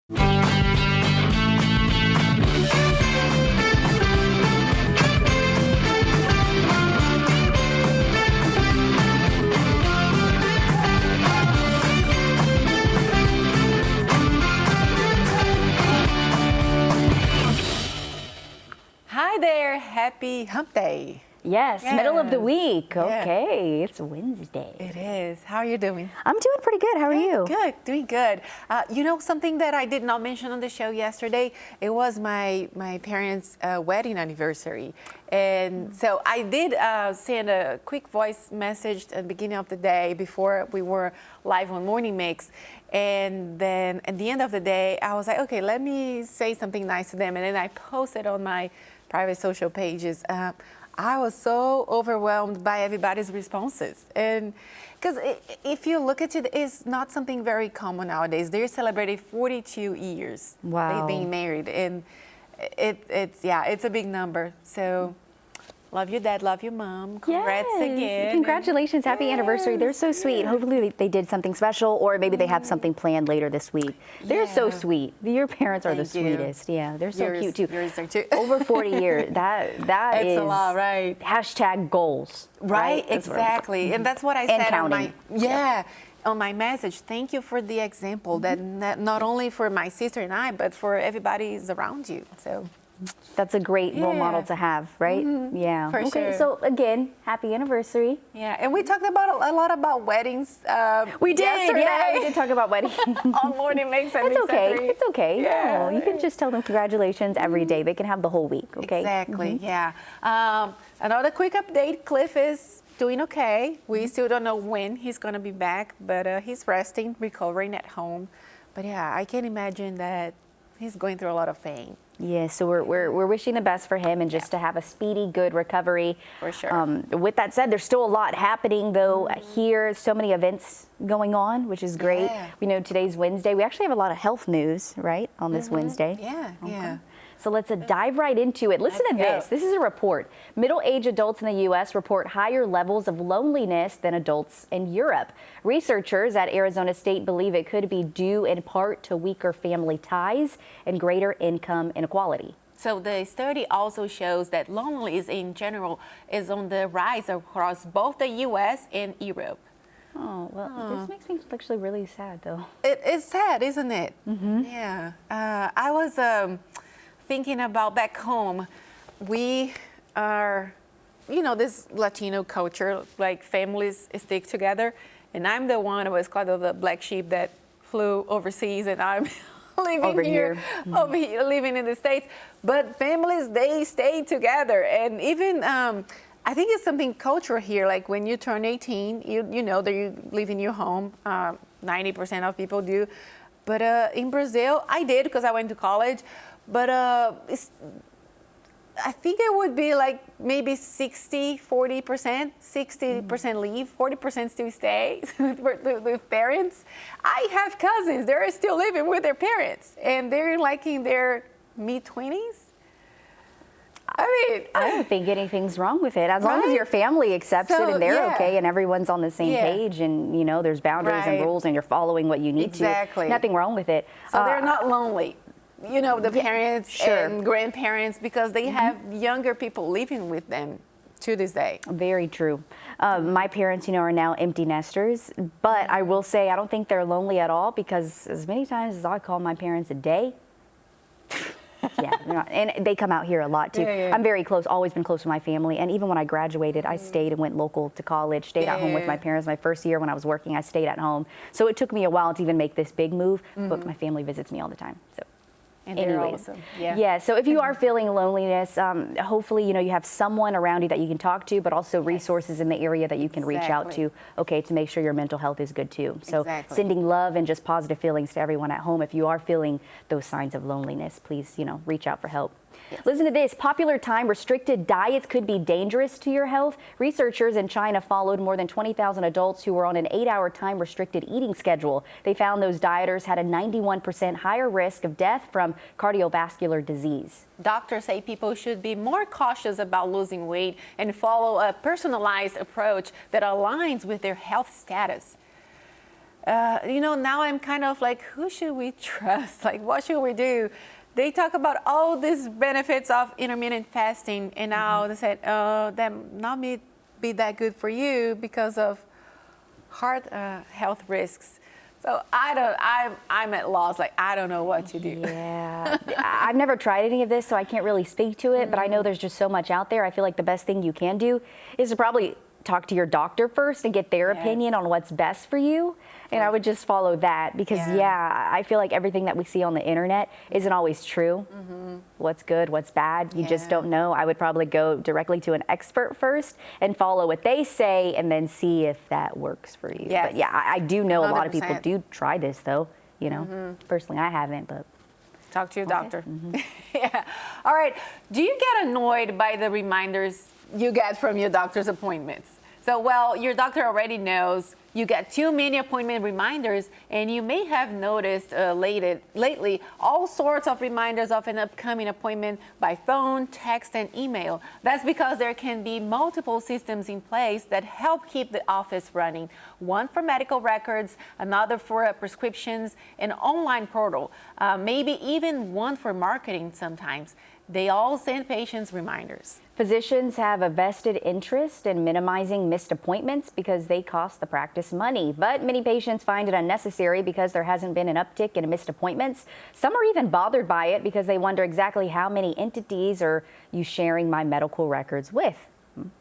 Hi there, happy hump day. Yes, middle of the week. Yeah. Okay, it's Wednesday. It is. How are you doing? I'm doing pretty good. How are you? Good, doing good. You know, something that I did not mention on the show yesterday, it was my parents' wedding anniversary. And so I did send a quick voice message at the beginning of the day before we were live on Morning Mix. And then at the end of the day, I was like, okay, let me say something nice to them. And then I posted on my private social pages. I was so overwhelmed by everybody's responses. And because if you look at it, it's not something very common nowadays. They're celebrating 42 years. Wow. They've been married. And it's a big number. So love your dad, love your mom. Congrats again. Congratulations. Happy anniversary. They're so sweet. Hopefully they did something special, or maybe they have something planned later this week. They're so sweet. Your parents are the sweetest. Yeah, they're so cute too. Yours are too. Over 40 years. That it's is a lot, right? Hashtag goals. Right, exactly. And that's what I said counting. On my message. Thank you for the example that not only for my sister and I, but for everybody around you. So that's a great role model to have, right? Yeah. For sure. So again, happy anniversary. Yeah, and we talked about a lot about weddings. We did. Yesterday. Yeah, we did talk about weddings. On Morning Mix. It's okay. It's okay. Yeah. No, you can just tell them congratulations every day. They can have the whole week. Okay. Exactly. Yeah. Another quick update. Cliff is doing okay. We still don't know when he's going to be back, but he's resting, recovering at home. But yeah, I can imagine that he's going through a lot of pain. Yeah, so we're wishing the best for him and just to have a speedy, good recovery. For sure. With that said, there's still a lot happening, though, here. So many events going on, which is great. Yeah. We know today's Wednesday. We actually have a lot of health news, right, on this Wednesday. Yeah, yeah. So let's dive right into it. Listen to this. This is a report. Middle-aged adults in the U.S. report higher levels of loneliness than adults in Europe. Researchers at Arizona State believe it could be due in part to weaker family ties and greater income inequality. So the study also shows that loneliness in general is on the rise across both the U.S. and Europe. Oh, well, this makes me actually really sad, though. It is sad, isn't it? Yeah. I was thinking about back home. We are, you know, this Latino culture, like families stick together. And I'm the one who was called the black sheep that flew overseas, and I'm living here, living in the States. But families, they stay together. And even, I think it's something cultural here. Like when you turn 18, you know that you live in your home. 90% of people do. But in Brazil, I did because I went to college. But I think it would be like maybe 60, 40%, 60% leave, 40% still stay with parents. I have cousins, they're still living with their parents, and they're like in their mid-20s. I don't think anything's wrong with it. As long as your family accepts it and they're okay and everyone's on the same page and, you know, there's boundaries and rules and you're following what you need to. Nothing wrong with it. So they're not lonely. You know, the parents and grandparents, because they have younger people living with them to this day. Very true. My parents, you know, are now empty nesters, but I will say I don't think they're lonely at all, because as many times as I call my parents a day, and they come out here a lot too. I'm very close, always been close to my family. And even when I graduated, I stayed and went local to college, stayed at home with my parents. My first year when I was working, I stayed at home. So it took me a while to even make this big move, but my family visits me all the time. So. And they're awesome. Yeah. So if you are feeling loneliness, hopefully, you know, you have someone around you that you can talk to, but also resources in the area that you can reach out to, to make sure your mental health is good too. So sending love and just positive feelings to everyone at home. If you are feeling those signs of loneliness, please, you know, reach out for help. Listen to this. Popular time-restricted diets could be dangerous to your health. Researchers in China followed more than 20,000 adults who were on an 8-hour time-restricted eating schedule. They found those dieters had a 91% higher risk of death from cardiovascular disease. Doctors say people should be more cautious about losing weight and follow a personalized approach that aligns with their health status. now I'm kind of like, who should we trust? Like, what should we do? They talk about all these benefits of intermittent fasting, and now they said, that not be that good for you because of heart health risks. So I'm at loss. Like, I don't know what to do. Yeah, I've never tried any of this, so I can't really speak to it, but I know there's just so much out there. I feel like the best thing you can do is to probably talk to your doctor first and get their opinion on what's best for you. And I would just follow that because, I feel like everything that we see on the internet isn't always true. What's good, what's bad, you just don't know. I would probably go directly to an expert first and follow what they say and then see if that works for you. But yeah, I do know 100%. A lot of people do try this though, Personally, I haven't, but. Talk to your doctor. Yeah. All right. Do you get annoyed by the reminders you get from your doctor's appointments? So, well, your doctor already knows you get too many appointment reminders, and you may have noticed lately all sorts of reminders of an upcoming appointment by phone, text, and email. That's because there can be multiple systems in place that help keep the office running. One for medical records, another for prescriptions, an online portal, maybe even one for marketing sometimes. They all send patients reminders. Physicians have a vested interest in minimizing missed appointments because they cost the practice money. But many patients find it unnecessary because there hasn't been an uptick in missed appointments. Some are even bothered by it because they wonder exactly how many entities are you sharing my medical records with.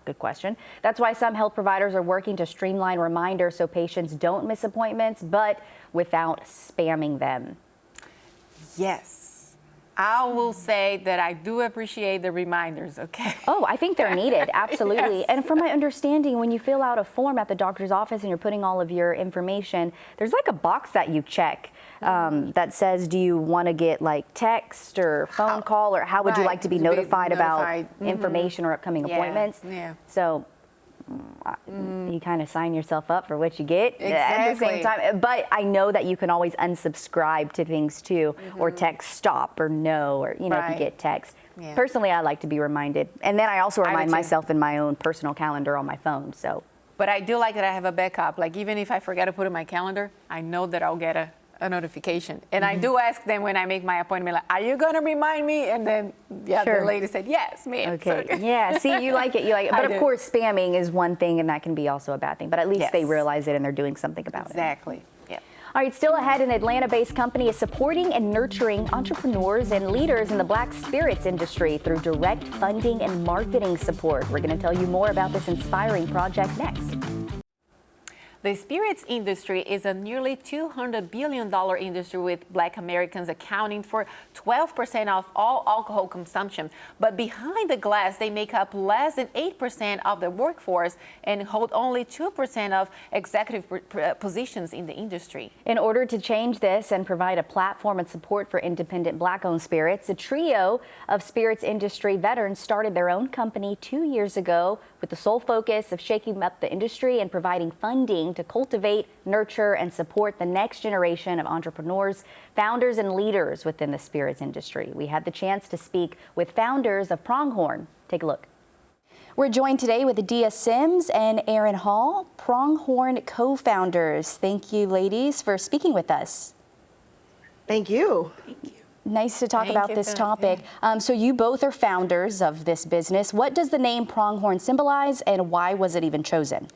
Good question. That's why some health providers are working to streamline reminders so patients don't miss appointments, but without spamming them. Yes. I will say that I do appreciate the reminders, okay? Oh, I think they're needed, absolutely. And from my understanding, when you fill out a form at the doctor's office and you're putting all of your information, there's like a box that you check that says, do you want to get like text or phone call, or how would you like to be notified about information or upcoming appointments? So you kind of sign yourself up for what you get at the same time. But I know that you can always unsubscribe to things too, or text stop or no, or if you get text. Personally, I like to be reminded, and then I also remind myself in my own personal calendar on my phone. So, but I do like that I have a backup. Like, even if I forget to put in my calendar, I know that I'll get a notification. And I do ask them when I make my appointment, like, are you going to remind me? And then, the lady said, yes, ma'am. Okay. So, yeah. See, you like it. But of course, spamming is one thing, and that can be also a bad thing. But at least they realize it and they're doing something about it. Exactly. Yeah. All right. Still ahead, an Atlanta-based company is supporting and nurturing entrepreneurs and leaders in the Black spirits industry through direct funding and marketing support. We're going to tell you more about this inspiring project next. The spirits industry is a nearly $200 billion industry, with Black Americans accounting for 12% of all alcohol consumption. But behind the glass, they make up less than 8% of the workforce and hold only 2% of executive positions in the industry. In order to change this and provide a platform and support for independent Black-owned spirits, a trio of spirits industry veterans started their own company 2 years ago with the sole focus of shaking up the industry and providing funding to cultivate, nurture, and support the next generation of entrepreneurs, founders, and leaders within the spirits industry. We had the chance to speak with founders of Pronghorn. Take a look. We're joined today with Adia Sims and Aaron Hall, Pronghorn co-founders. Thank you, ladies, for speaking with us. Thank you. Thank you. Nice to talk about this topic. So you both are founders of this business. What does the name Pronghorn symbolize, and why was it even chosen?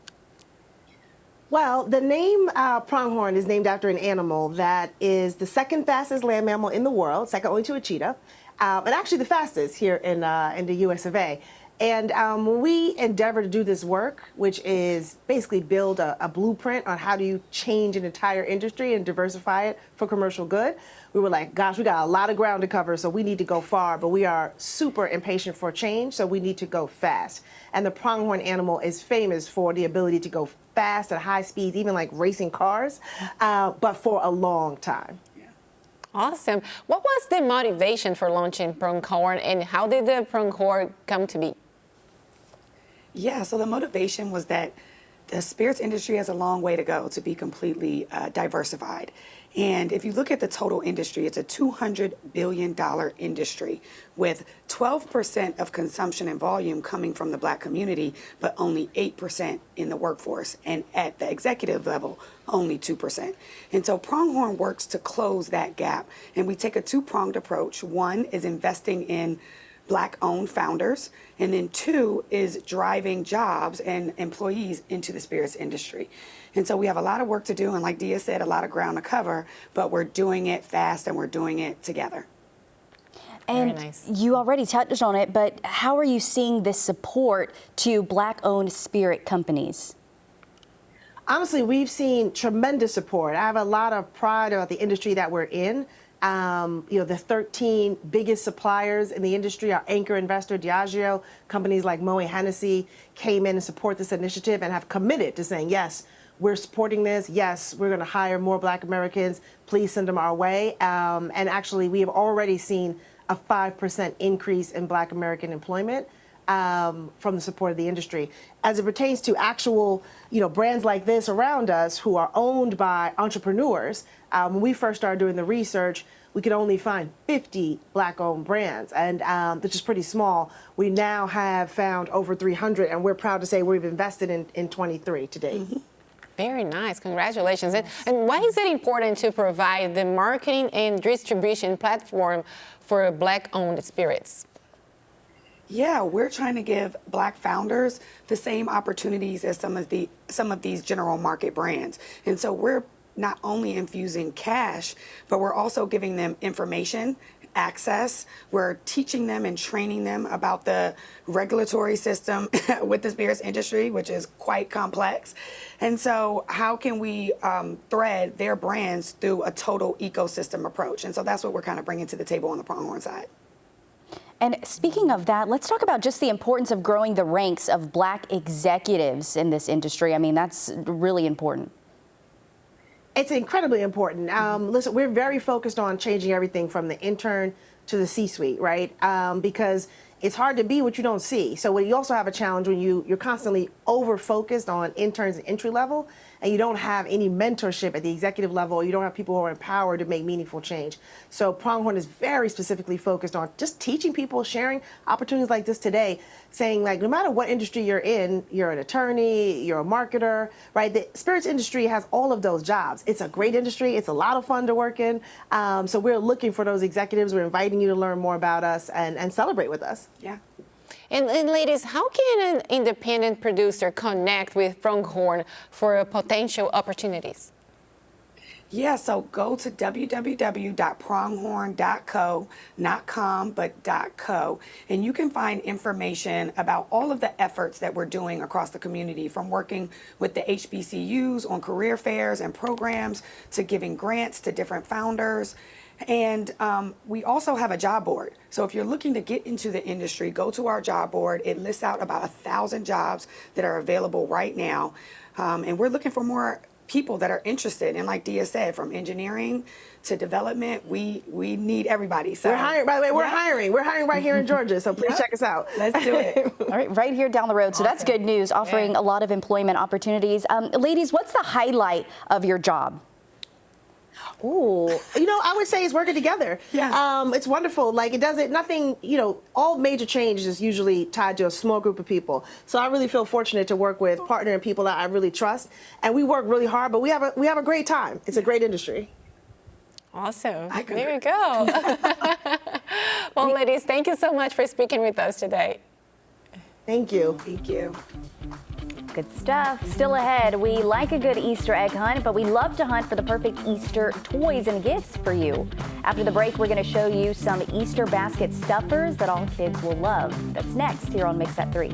Well, the name pronghorn is named after an animal that is the second fastest land mammal in the world, second only to a cheetah, and actually the fastest here in the US of A. And when we endeavor to do this work, which is basically build a blueprint on how do you change an entire industry and diversify it for commercial good, we were like, gosh, we got a lot of ground to cover, so we need to go far, but we are super impatient for change, so we need to go fast. And the pronghorn animal is famous for the ability to go fast at high speeds, even like racing cars, but for a long time. Awesome. What was the motivation for launching Pronghorn, and how did the Pronghorn come to be? Yeah, so the motivation was that the spirits industry has a long way to go to be completely diversified. And if you look at the total industry, it's a $200 billion industry with 12% of consumption and volume coming from the Black community, but only 8% in the workforce. And at the executive level, only 2%. And so Pronghorn works to close that gap. And we take a two-pronged approach. One is investing in Black-owned founders, and then two is driving jobs and employees into the spirits industry. And so we have a lot of work to do, and like Dia said, a lot of ground to cover, but we're doing it fast and we're doing it together. And Very nice. You already touched on it, but how are you seeing this support to Black-owned spirit companies? Honestly, we've seen tremendous support. I have a lot of pride about the industry that we're in. The 13 biggest suppliers in the industry, our anchor investor, Diageo, companies like Moët Hennessy came in and support this initiative and have committed to saying, yes, we're supporting this. Yes, we're going to hire more Black Americans. Please send them our way. And actually, we have already seen a 5% increase in Black American employment from the support of the industry. As it pertains to actual, brands like this around us who are owned by entrepreneurs, when we first started doing the research, we could only find 50 Black-owned brands, and which is pretty small. We now have found over 300, and we're proud to say we've invested in 23 to date. Mm-hmm. Very nice. Congratulations. And why is it important to provide the marketing and distribution platform for Black-owned spirits? Yeah, we're trying to give Black founders the same opportunities as some of these general market brands. And so we're not only infusing cash, but we're also giving them information, access. We're teaching them and training them about the regulatory system with the spirits industry, which is quite complex. And so how can we thread their brands through a total ecosystem approach? And so that's what we're kind of bringing to the table on the Pronghorn side. And speaking of that, let's talk about just the importance of growing the ranks of Black executives in this industry. I mean, that's really important. It's incredibly important. Listen, we're very focused on changing everything from the intern to the C-suite, right? Because it's hard to be what you don't see. So you also have a challenge when you're constantly over-focused on interns and entry level, and you don't have any mentorship at the executive level. You don't have people who are empowered to make meaningful change. So Pronghorn is very specifically focused on just teaching people, sharing opportunities like this today, saying like, no matter what industry you're in, you're an attorney, you're a marketer, right? The spirits industry has all of those jobs. It's a great industry. It's a lot of fun to work in. So we're looking for those executives. We're inviting you to learn more about us and celebrate with us. Yeah. And ladies, how can an independent producer connect with Pronghorn for potential opportunities? Yeah, so go to www.pronghorn.co, not com, but .co, and you can find information about all of the efforts that we're doing across the community, from working with the HBCUs on career fairs and programs to giving grants to different founders. And we also have a job board. So if you're looking to get into the industry, go to our job board. It lists out about 1,000 jobs that are available right now. And we're looking for more people that are interested. And like Dia said, from engineering to development, we need everybody. So we're hiring, by the way, we're hiring. We're hiring right here in Georgia. So please check us out. Let's do it. All right, right here down the road. So that's good news, offering a lot of employment opportunities. Ladies, what's the highlight of your job? Ooh, I would say it's working together. Yeah. It's wonderful. Like nothing, all major change is usually tied to a small group of people. So I really feel fortunate to work with partner and people that I really trust. And we work really hard, but we have a great time. It's a great industry. Awesome. There you go. Well, ladies, thank you so much for speaking with us today. Thank you. Thank you. Good stuff. Still ahead, we like a good Easter egg hunt, but we love to hunt for the perfect Easter toys and gifts for you. After the break, we're going to show you some Easter basket stuffers that all kids will love. That's next here on Mix at 3.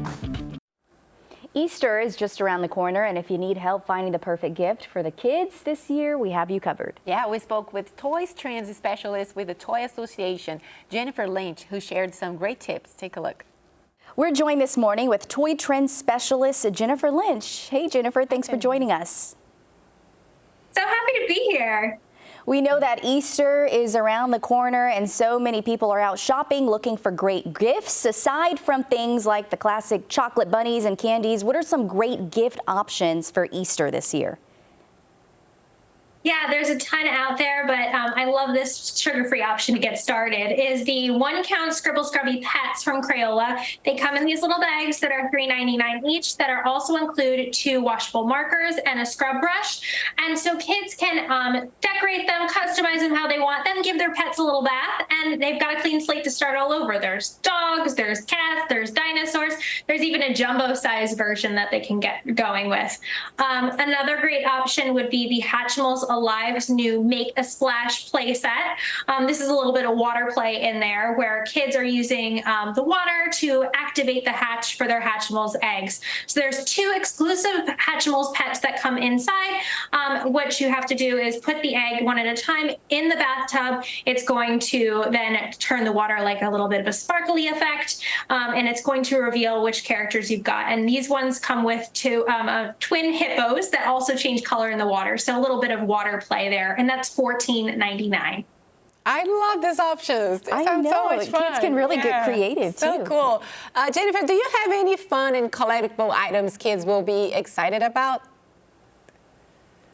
Easter is just around the corner, and if you need help finding the perfect gift for the kids this year, we have you covered. Yeah, we spoke with Toys Trends specialist with the Toy Association, Jennifer Lynch, who shared some great tips. Take a look. We're joined this morning with Toy Trends specialist Jennifer Lynch. Hey, Jennifer, thanks for joining us. So happy to be here. We know that Easter is around the corner and so many people are out shopping looking for great gifts. Aside from things like the classic chocolate bunnies and candies, what are some great gift options for Easter this year? Yeah, there's a ton out there, but I love this sugar-free option to get started, is the 1-count Scribble Scrubby Pets from Crayola. They come in these little bags that are $3.99 each that are also include 2 washable markers and a scrub brush. And so kids can decorate them, customize them how they want, then give their pets a little bath, and they've got a clean slate to start all over. There's dogs, there's cats, there's dinosaurs, there's even a jumbo-sized version that they can get going with. Another great option would be the Hatchimals Alive's new Make a Splash play set. This is a little bit of water play in there where kids are using the water to activate the hatch for their Hatchimals eggs. So there's 2 exclusive Hatchimals pets that come inside. What you have to do is put the egg one at a time in the bathtub. It's going to then turn the water like a little bit of a sparkly effect, and it's going to reveal which characters you've got. And these ones come with 2 twin hippos that also change color in the water. So a little bit of water play there, and that's $14.99. I love these options. It I sounds know. so much fun. Kids can really get creative, too. So cool. Jennifer, do you have any fun and collectible items kids will be excited about?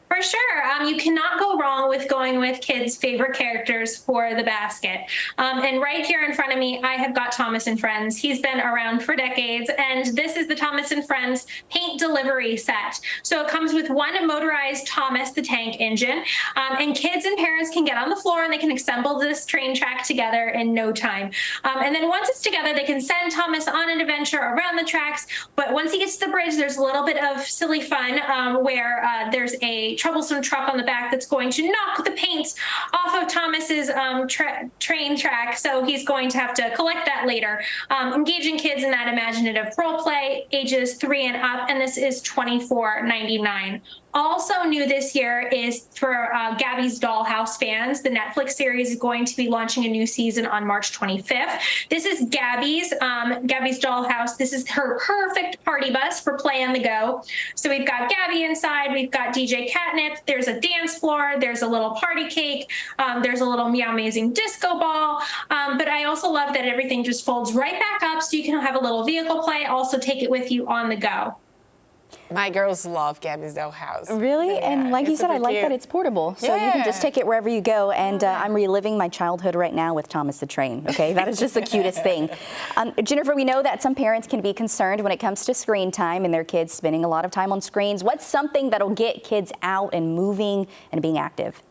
For sure. You cannot go wrong with going with kids' favorite characters for the basket. And right here in front of me, I have got Thomas & Friends. He's been around for decades, and this is the Thomas & Friends paint delivery set. So it comes with 1 motorized Thomas the Tank engine, and kids and parents can get on the floor and they can assemble this train track together in no time. And then once it's together, they can send Thomas on an adventure around the tracks. But once he gets to the bridge, there's a little bit of silly fun where there's a troublesome truck on the back that's going to knock the paints off of Thomas's train track, so he's going to have to collect that later. Engaging kids in that imaginative role play, ages 3 and up, and this is $24.99. Also new this year is for Gabby's Dollhouse fans. The Netflix series is going to be launching a new season on March 25th. This is Gabby's Dollhouse. This is her perfect party bus for play on the go. So we've got Gabby inside. We've got DJ Catnip. There's a dance floor. There's a little party cake. There's a little Meow Amazing disco ball. But I also love that everything just folds right back up so you can have a little vehicle play. Also take it with you on the go. My girls love Gabby's Dollhouse. Really? Yeah, and like you said, I like cute. that it's portable. So you can just take it wherever you go. And I'm reliving my childhood right now with Thomas the Train. Okay, that is just the cutest thing. Jennifer, we know that some parents can be concerned when it comes to screen time and their kids spending a lot of time on screens. What's something that'll get kids out and moving and being active?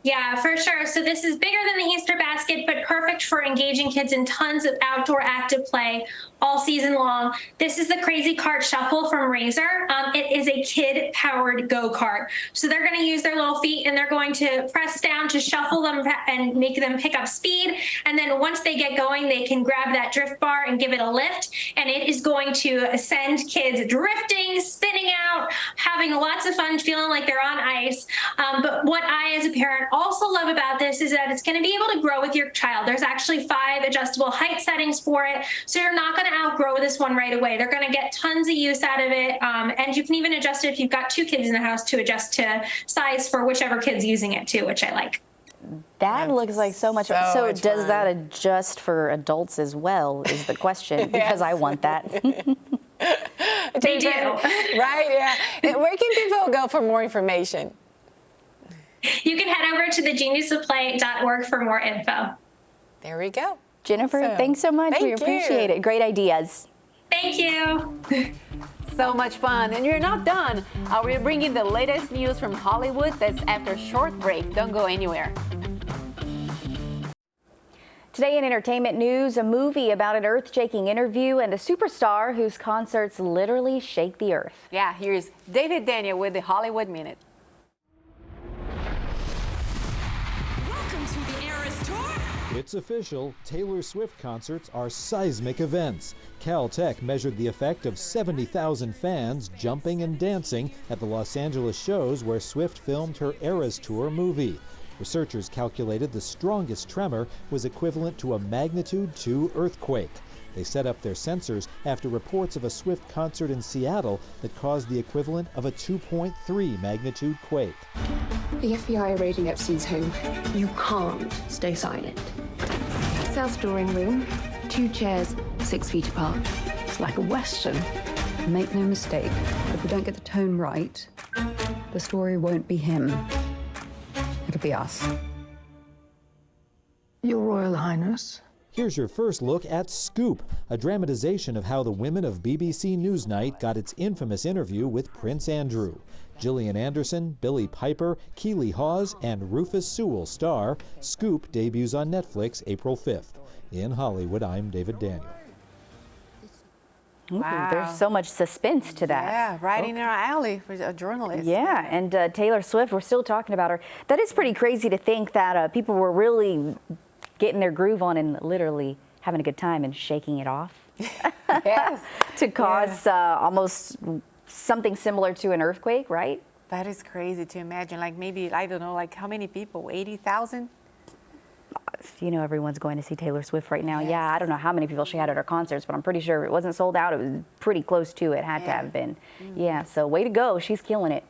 Yeah, for sure. So this is bigger than the Easter basket, but perfect for engaging kids in tons of outdoor active play all season long. This is the Crazy Cart Shuffle from Razor. It is a kid-powered go-kart. So they're going to use their little feet and they're going to press down to shuffle them and make them pick up speed. And then once they get going, they can grab that drift bar and give it a lift. And it is going to send kids drifting, spinning out, having lots of fun, feeling like they're on ice. But what I, as a parent, also love about this is that it's going to be able to grow with your child. There's actually 5 adjustable height settings for it. So you're not going to outgrow this one right away. They're going to get tons of use out of it. And you can even adjust it if you've got 2 kids in the house to adjust to size for whichever kid's using it too, which I like. That looks like so much fun. So does fun. that adjust for adults as well is the question, because I want that. They do. Right, yeah. And where can people go for more information? You can head over to thegeniusofplay.org for more info. There we go. Jennifer, Awesome. thanks so much. We Thank appreciate you. it. Great ideas. Thank you. So much fun. And you're not done. We're bringing the latest news from Hollywood. That's after a short break. Don't go anywhere. Today in entertainment news, a movie about an earth-shaking interview and a superstar whose concerts literally shake the earth. Yeah, here's David Daniel with the Hollywood Minute. Welcome to the Eras Tour. It's official, Taylor Swift concerts are seismic events. Caltech measured the effect of 70,000 fans jumping and dancing at the Los Angeles shows where Swift filmed her Eras Tour movie. Researchers calculated the strongest tremor was equivalent to a magnitude 2 earthquake. They set up their sensors after reports of a Swift concert in Seattle that caused the equivalent of a 2.3 magnitude quake. The FBI are raiding Epstein's home. You can't stay silent. South drawing room, 2 chairs, 6 feet apart. It's like a Western. Make no mistake, if we don't get the tone right, The story won't be him. It'll be us. Your Royal Highness. Here's your first look at Scoop, a dramatization of how the women of BBC Newsnight got its infamous interview with Prince Andrew. Gillian Anderson, Billy Piper, Keeley Hawes, and Rufus Sewell star. Scoop debuts on Netflix April 5th. In Hollywood, I'm David Daniel. Ooh, Wow. there's so much suspense to that. Yeah, right in our alley for a journalist. Yeah, and Taylor Swift, we're still talking about her. That is pretty crazy to think that people were really getting their groove on and literally having a good time and shaking it off. Yes. To cause almost something similar to an earthquake, right? That is crazy to imagine. Like maybe, I don't know, like how many people? 80,000? You know, everyone's going to see Taylor Swift right now. Yes. Yeah, I don't know how many people she had at her concerts, but I'm pretty sure if it wasn't sold out, it was pretty close to it. Had to have been. Yeah, so way to go. She's killing it.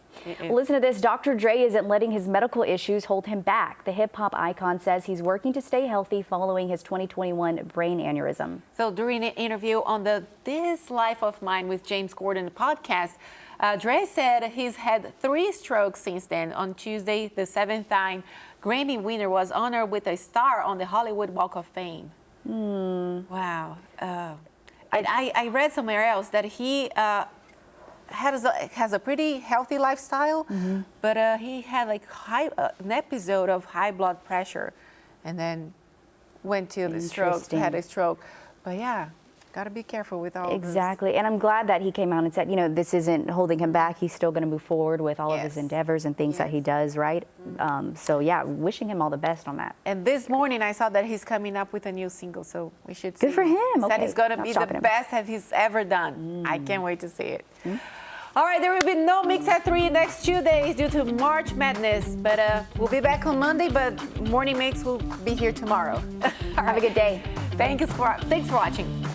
Listen to this. Dr. Dre isn't letting his medical issues hold him back. The hip-hop icon says he's working to stay healthy following his 2021 brain aneurysm. So during an interview on the This Life of Mine with James Corden podcast, Dre said he's had 3 strokes since then. On Tuesday, the 7th time Grammy winner was honored with a star on the Hollywood Walk of Fame. Wow. I read somewhere else that he has a pretty healthy lifestyle, but he had like an episode of high blood pressure and then went to the stroke, had a stroke. But yeah, got to be careful with all Exactly. And I'm glad that he came out and said, you know, this isn't holding him back. He's still going to move forward with all of his endeavors and things that he does, right? So yeah, wishing him all the best on that. And this morning I saw that he's coming up with a new single, so we should see. Good for him. He said Okay. it's going to Not be stopping the him. best that he's ever done. I can't wait to see it. All right, there will be no Mix at 3 next 2 days due to March Madness, but we'll be back on Monday, but Morning Mix will be here tomorrow. Have a good day. Thanks for watching.